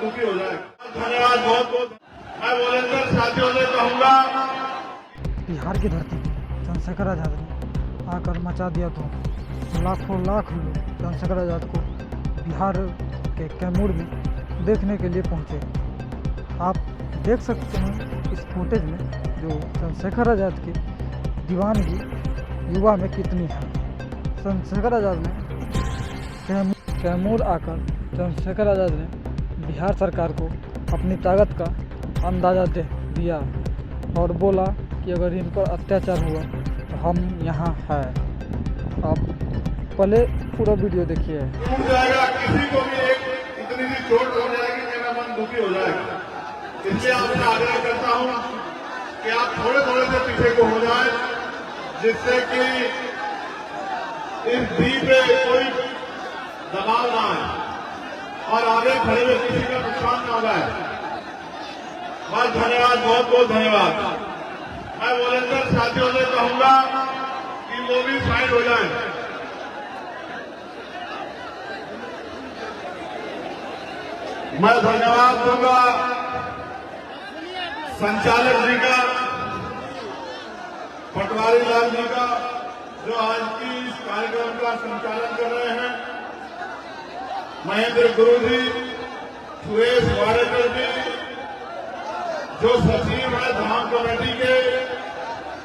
दुखी हो जाए। धन्यवाद बहुत बहुत। मैं वॉलंटियर साथियों से कहूँगा, बिहार की धरती पर चंद्रशेखर आजाद ने आकर मचा दिया तो लाखों लाख लोग चंद्रशेखर आजाद को बिहार के कैमूर में देखने के लिए पहुँचे। आप देख सकते हैं इस फुटेज में जो चंद्रशेखर आजाद की दीवानगी युवा में कितनी है। चंद्रशेखर आजाद ने कैमूर आकर चंद्रशेखर आजाद ने बिहार सरकार को अपनी ताकत का अंदाज़ा दे दिया और बोला कि अगर इन पर अत्याचार हुआ तो हम यहाँ हैं। आप पहले पूरा वीडियो देखिए। टूट जाएगा, किसी को भी एक इतनी सी चोट हो जाएगी, मेरा मन दुखी हो जाएगा। इसलिए आपसे आग्रह करता हूँ कि आप थोड़े थोड़े से पीछे को हो जाए, जिससे कि इस दी पे कोई दबाव ना आए और आगे खड़े हुए किसी का नुकसान ना हो जाए। बस धन्यवाद, बहुत बहुत धन्यवाद। मैं वॉलंटियर साथियों से कहूँगा कि वो भी साइड हो जाए। मैं धन्यवाद दूंगा संचालक जी का, पटवारी लाल जी का, जो आज की इस कार्यक्रम का संचालन कर रहे हैं, महेंद्र गुरु जी, सुरेश वाडेकर जी, जो सचिव है धाम कमेटी के,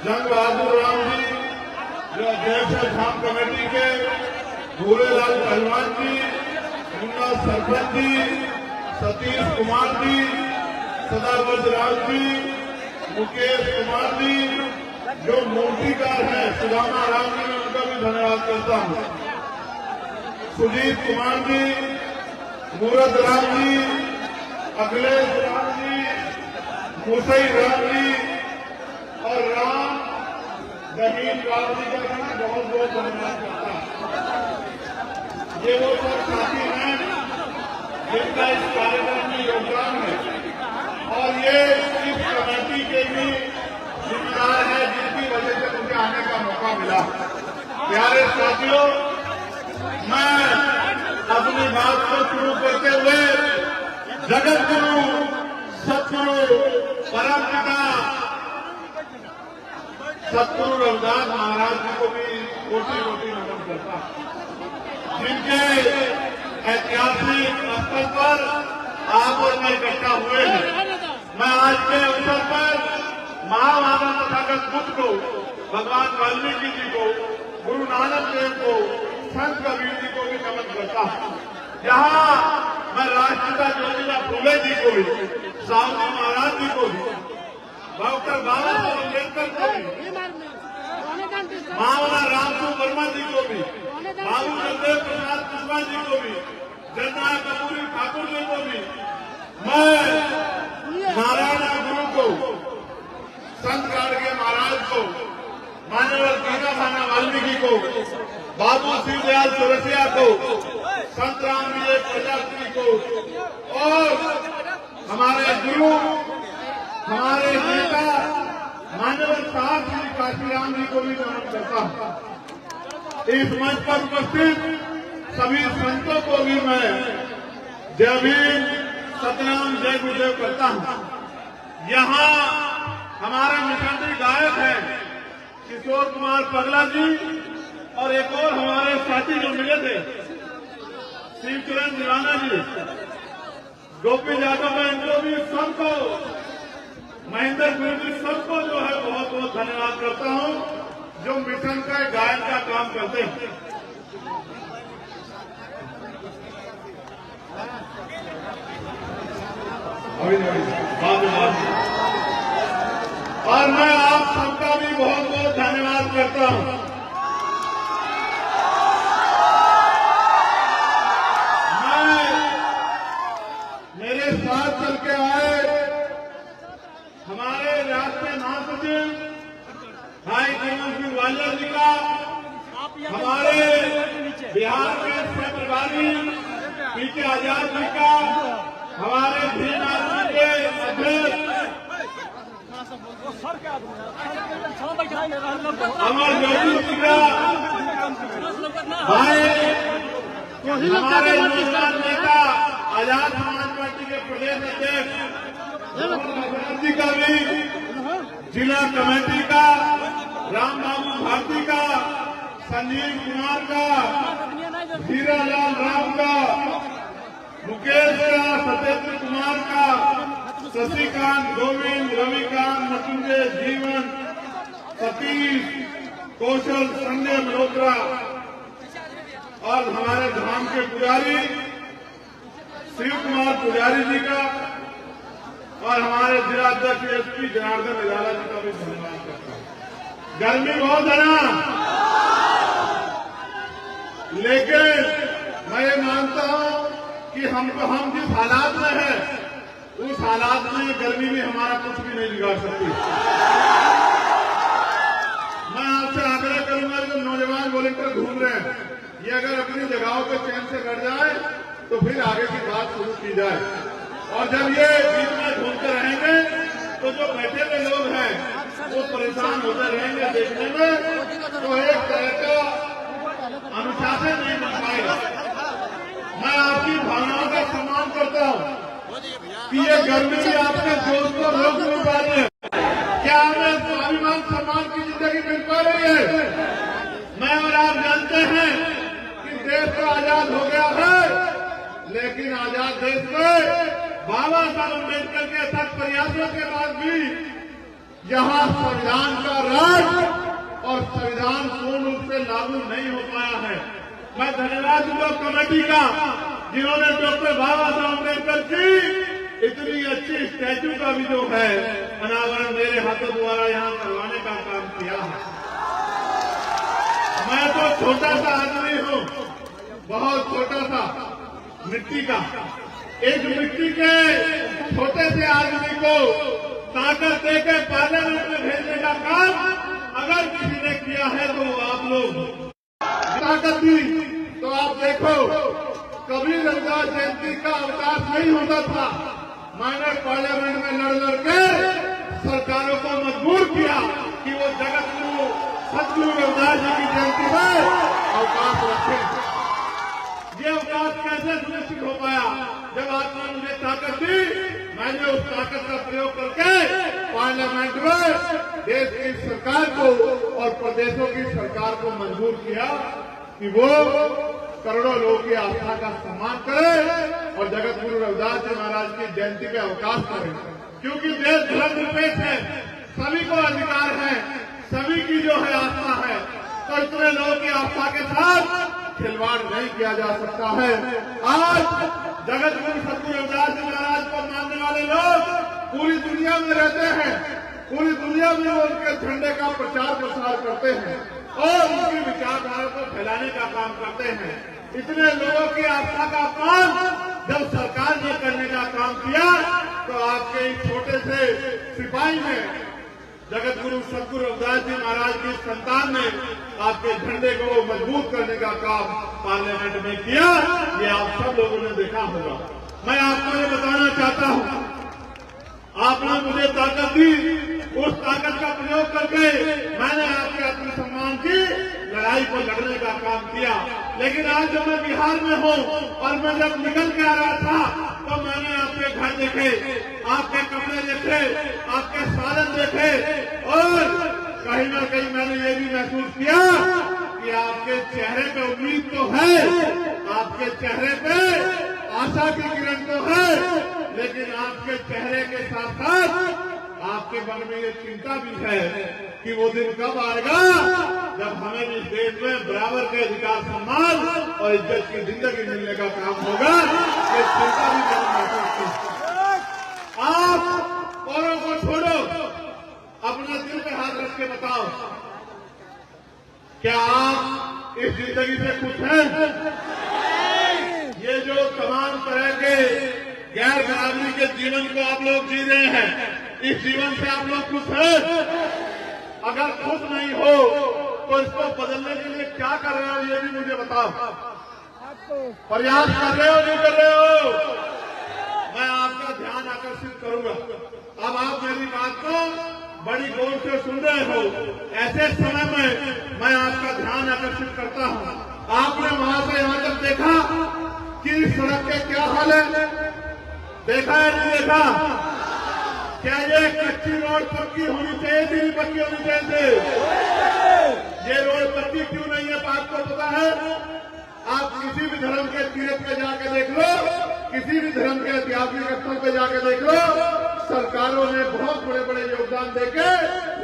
जंग बहादुर राम जी, जो अध्यक्ष है धाम कमेटी के, भूरेलाल पहलवान जी, मुन्ना सरपंच जी, सतीश कुमार जी, सदावर्ज राज जी, मुकेश कुमार जी, जो मूर्तिकार है सुदामा राम जी, मैं उनका भी धन्यवाद करता हूँ, सुजीत कुमार जी, मूरत राम जी, अखिलेश राम जी, मुसई राम जी और राम जमीन राम जी का मैं बहुत बहुत धन्यवाद करता हूँ। ये वो सब साथी हैं जिनका इस कार्यक्रम में योगदान है और ये इस कमेटी के भी जिम्मेदार है, जिनकी वजह से मुझे आने का मौका मिला। प्यारे साथियों, मैं अपनी बात को शुरू करते हुए जगत गुरु सतगुरु परम पिता सतगुरु रविदास महाराज जी को भी कोटि कोटि नमन करता हूं, जिनके ऐतिहासिक स्थल पर आप और मैं इकट्ठा हुए हैं। मैं आज के अवसर पर महामानव तथागत बुद्ध को, भगवान वाल्मीकि जी को, गुरु नानक देव को, संत कबीर जी को भी नमन करता हूं। यहाँ मैं राष्ट्रपिता ज्योतिबा फूले जी को भी, साहू महाराज जी को भी, डॉक्टर बाबा साहब अम्बेडकर को भी, मावना रामसू वर्मा जी को भी, बाबू जगदेव प्रसाद कुशवाहा जी को भी, जननायक कपूरी ठाकुर जी को भी, मैं नारायण गुरु को, संत गाड़गे महाराज को, मान्यवर कीना भाना वाल्मीकि को, बाबू शिवदयाल चौरसिया को, संत राम विजय प्रजापति को और हमारे गुरु, हमारे नेता मान्यवर साहब श्री काशीराम जी को भी नमन करता हूं। इस मंच पर उपस्थित सभी संतों को भी मैं जय भीम, सतनाम, जय गुरुदेव करता हूं। यहाँ हमारे मिशनरी गायक हैं किशोर कुमार पगला जी और एक और हमारे साथी जो मिले थे शिवचरण दीवाना जी, गोपी यादव, मैं इनको भी सबको, महेंद्र गुरु जी सबको जो है बहुत बहुत धन्यवाद करता हूं, जो मिशन का गायन का काम करते हैं। और मैं आप सबका भी बहुत बहुत धन्यवाद करता हूं। मेरे साथ चल के आए हमारे राष्ट्रीय महासचिव भाई जीवन सिंह वालिया जी का, हमारे बिहार के सह प्रभारी पीके आजाद जी का, हमारे भीमनाथ जी के अध्यक्ष अमर ज्योति जी का, भाई हमारे योगदान नेता आजाद समाज पार्टी के प्रदेश अध्यक्ष मोहन जी का भी, जिला कमेटी का, राम बाबू भारती का, संजीव कुमार का, हीरालाल राम का, मुकेश का, सत्येंद्र कुमार का, शशिकांत, गोविंद, रविकांत, मृत्युंजय, जीवन, सतीश, कौशल, संजय मल्होत्रा और हमारे धाम के पुजारी शिव कुमार पुजारी जी का और हमारे जिला अध्यक्ष एसपी जनार्दन निराला जी का भी धन्यवाद करता हूं। गर्मी बहुत है ना, लेकिन मैं ये मानता हूं कि हम जिस हालात में है उस हालात में गर्मी में हमारा कुछ भी नहीं बिगाड़ सकती। मैं आपसे आग्रह करूंगा जो नौजवान वॉलंटियर घूम रहे हैं, ये अगर अपनी जगहों पे चैन से बैठ जाए तो फिर आगे की बात शुरू की जाए। और जब ये बीच में घूमते रहेंगे तो जो बैठे हुए लोग हैं वो परेशान होते रहेंगे देखने में, तो एक तरह का अनुशासन नहीं बन पाएगा। मैं आपकी भावनाओं का सम्मान करता हूं कि ये गर्मी में आपके जोश को रोक नहीं पा रही है। क्या हमें स्वाभिमान सम्मान की जिंदगी मिल पा रही है? मैं और आप जानते हैं कि देश तो आजाद हो गया है, लेकिन आजाद देश में बाबा साहब अम्बेडकर के सख्त प्रयासों के बाद भी यहाँ संविधान का राज और संविधान पूर्ण रूप से लागू नहीं हो पाया है। मैं धन्यवाद दूंगा कमेटी का, जिन्होंने डॉक्टर बाबा साहब अम्बेडकर की इतनी अच्छी स्टैच्यू का भी जो है अनावरण मेरे हाथों द्वारा यहाँ करवाने का काम किया है। मैं तो छोटा सा आदमी हूँ, बहुत छोटा सा, मिट्टी का। एक मिट्टी के छोटे से आदमी को ताकत देकर पार्लियामेंट में भेजने का काम अगर किसी ने किया है तो आप लोग ताकत दी। तो आप देखो, कभी रविदास जयंती का अवकाश नहीं होता था। मैंने पार्लियामेंट में लड़ के सरकारों को मजबूर किया कि वो जगत गुरु सतगुरु रविदास जी की जयंती में अवकाश रखें। ये अवकाश कैसे सुनिश्चित हो पाया? जब आपने मुझे ताकत दी, मैंने उस ताकत का प्रयोग करके पार्लियामेंट में देश की सरकार को और प्रदेशों की सरकार को मजबूर किया कि वो करोड़ों लोगों की आस्था का सम्मान करे और जगत गुरु रविदास जी महाराज की जयंती पे अवकाश करे। क्योंकि देश धर्मनिरपेक्ष है, सभी को अधिकार है, सभी की जो है आस्था है, तो इतने लोगों की आस्था के साथ खिलवाड़ नहीं किया जा सकता है। आज जगत गुरु सतगुरु रविदास जी महाराज को मानने वाले लोग पूरी दुनिया में रहते हैं, पूरी दुनिया में वो उनके झंडे का प्रचार प्रसार करते हैं और उनकी विचारधारा को फैलाने का काम करते हैं। इतने लोगों की आस्था का अपमान जब सरकार ने करने का काम किया तो आपके इस छोटे से सिपाही में जगत गुरु सतगुरु रविदास जी महाराज की संतान ने आपके झंडे को मजबूत करने का काम पार्लियामेंट में किया। ये आप सब लोगों ने देखा होगा। मैं आपको ये बताना चाहता हूँ, आपने मुझे ताकत दी, उस ताकत का प्रयोग करके मैंने आपके आत्मसम्मान की लड़ाई को लड़ने का काम किया। लेकिन आज जब मैं बिहार में हूँ और मैं जब निकल के आ रहा था तो मैंने आपके घर देखे, आपके कपड़े देखे, आपके साधन देखे और कहीं ना कहीं मैंने ये भी महसूस किया कि आपके चेहरे पे उम्मीद तो है, आपके चेहरे पे आशा की किरण तो है, लेकिन आपके चेहरे के साथ साथ आपके मन में ये चिंता भी है कि वो दिन कब आएगा जब हमें इस देश में बराबर के अधिकार, सम्मान और इज्जत की जिंदगी मिलने का काम होगा। ये चिंता भी मैंने महसूस की। आप औरों को छोड़ो, अपने दिल पे हाथ रख के बताओ, क्या आप इस जिंदगी से खुश हैं? ये जो तमाम तरह के गैर बराबरी के जीवन को आप लोग जी रहे हैं, इस जीवन से आप लोग खुश हैं? अगर खुश नहीं हो तो इसको बदलने के लिए क्या कर रहे हो ये भी मुझे बताओ। प्रयास कर रहे हो नहीं कर रहे हो? मैं आपका ध्यान आकर्षित करूंगा। अब आप मेरी बात को बड़ी गौर से सुन रहे हो। ऐसे समय में मैं आपका ध्यान आकर्षित करता हूं। आपने वहां से यहां तक देखा कि इस सड़क के क्या हाल है। देखा है नहीं देखा? क्या ये कच्ची रोड पक्की होनी चाहिए थी, नहीं पक्की होनी चाहिए थी? ये रोड पक्की क्यों नहीं है बात को पता है? आप किसी भी धर्म के तीर्थ पे जाके देख लो, किसी भी धर्म के ऐतिहासिक स्थल पे जाके देख लो, सरकारों ने बहुत बड़े बड़े योगदान देके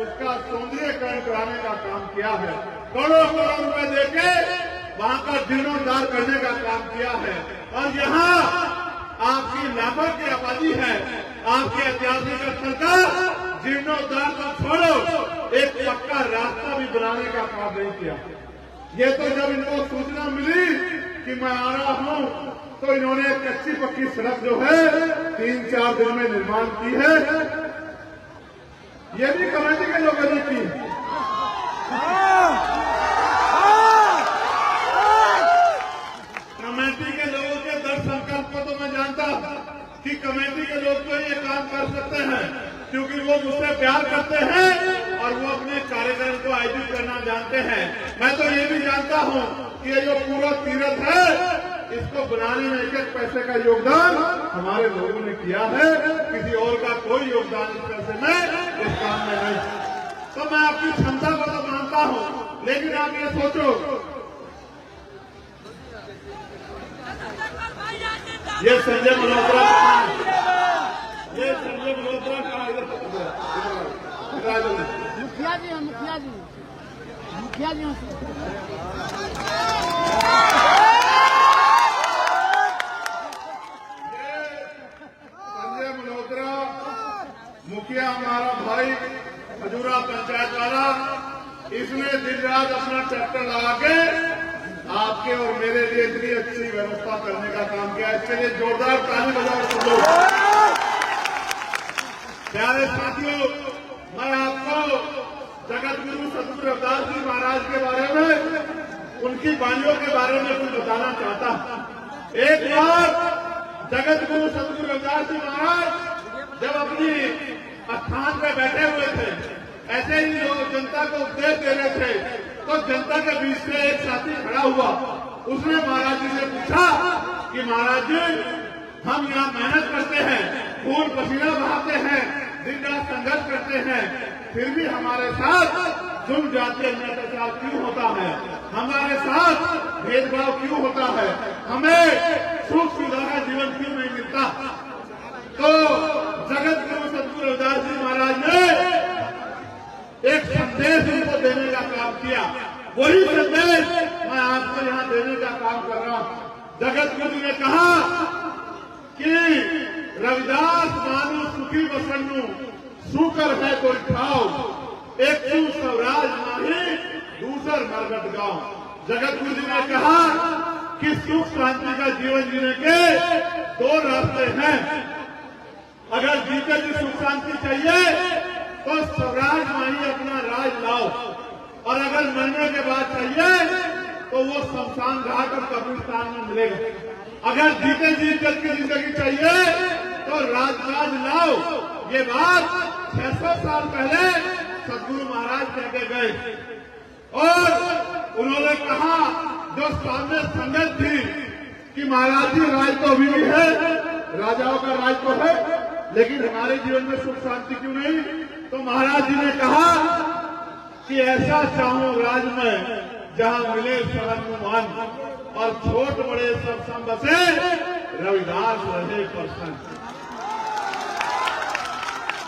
उसका सौंदर्यीकरण कराने का काम किया है। करोड़ों करोड़ रुपए देके वहां का जीर्णोद्धार करने का काम किया है। और यहाँ आपकी लाखों की आबादी है, आपके ऐतिहासिक स्थल का जीर्णोद्धार को छोड़ो, एक पक्का रास्ता भी बनाने का काम नहीं किया। ये तो जब इनको सूचना मिली कि मैं आ रहा हूं, तो इन्होंने कच्ची पक्की सड़क जो है 3-4 दिन में निर्माण की है। ये भी कमेटी के लोगों ने की। कमेटी के लोगों के दृढ़ संकल्प को तो मैं जानता कि कमेटी के लोग तो ये काम कर सकते हैं, क्योंकि वो मुझसे प्यार करते हैं और वो अपने कार्यक्रम को आयोजित करना जानते हैं। मैं तो ये भी जानता हूं कि ये जो पूरा तीर्थ है, इसको बनाने में एक एक पैसे का योगदान हमारे लोगों ने किया है। किसी और का कोई योगदान इस पैसे में इस काम में नहीं। तो मैं आपकी क्षमता को तो मानता हूं, लेकिन आप ये सोचो, ये संजय मल्होत्रा ये संजय मल्होत्रा का मुखिया जी हैं, मुखिया जी, मुखिया जी हैं। संजय मल्होत्रा मुखिया हमारा भाई खजूरा पंचायत वाला, इसने दिन रात अपना ट्रैक्टर लगा के आपके और मेरे लिए इतनी अच्छी व्यवस्था करने का काम किया। इसके लिए जोरदार ताली बजाओ सब लोग। प्यारे साथियों, मैं आपको जगत गुरु सतगुरु रविदास जी महाराज के बारे में, उनकी वाणियों के बारे में कुछ बताना चाहता हूं। एक बार जगत गुरु सतगुरु रविदास जी महाराज जब अपनी स्थान पर बैठे हुए थे, ऐसे ही लोग जनता को उपदेश दे रहे थे, तो जनता के बीच में एक साथी खड़ा हुआ। उसने महाराज जी से पूछा कि महाराज जी, हम यहाँ मेहनत करते हैं, खून पसीना बहाते हैं, दिन रात संघर्ष करते हैं, फिर भी हमारे साथ जुल्म जाति अत्याचार क्यों होता है? हमारे साथ भेदभाव क्यों होता है? हमें सुख सुविधा का जीवन क्यों नहीं मिलता? तो जगत गुरु सतगुरु रविदास जी महाराज ने एक संदेश उनको देने का काम किया। वही संदेश मैं आपको यहाँ देने का काम कर रहा हूँ। जगत गुरु ने कहा कि रविदास मानो सुखी बसन्नु, सुकर है कोई खाओ, एक तू स्वराज माही, दूसर मरगट गांव। जगत गुरु जी ने कहा कि सुख शांति का जीवन जीने के 2 रास्ते हैं। अगर जीते जी सुख शांति चाहिए तो स्वराज माही अपना राज लाओ, और अगर मरने के बाद चाहिए तो वो शमशान घाट और कब्रिस्तान में मिलेगा। अगर जीते जी इज्जत की जिंदगी चाहिए तो राज लाओ। ये बात 600 साल पहले सतगुरु महाराज कह के गए, और उन्होंने कहा जो सामने संगत थी कि महाराज जी राज तो अभी भी है, राजाओं का राज तो है, लेकिन हमारे जीवन में सुख शांति क्यों नहीं? तो महाराज जी ने कहा कि ऐसा चाहूं राज में जहां मिले सहनुमान, और छोट बड़े सब सम बसे, रविदास रहे प्रसन्न।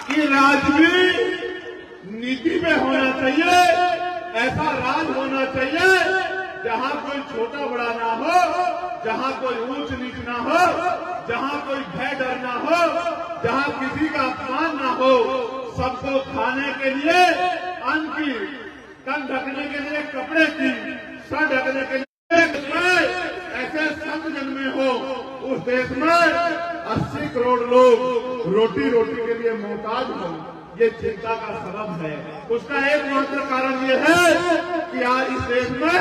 कि राज भी नीति में होना चाहिए, ऐसा राज होना चाहिए जहां कोई छोटा बड़ा ना हो, जहां कोई ऊंच नीच ना हो, जहां कोई भय डर ना हो, जहां किसी का अपमान ना हो, सबको खाने के लिए अन्न की, तन ढकने के लिए कपड़े की, सर ढकने के लिए ऐसे संत जन्मे हो, उस देश में 80 करोड़ लोग रोटी के लिए मोहताज हो, ये चिंता का सबब है। उसका एकमात्र कारण ये है कि आज इस देश में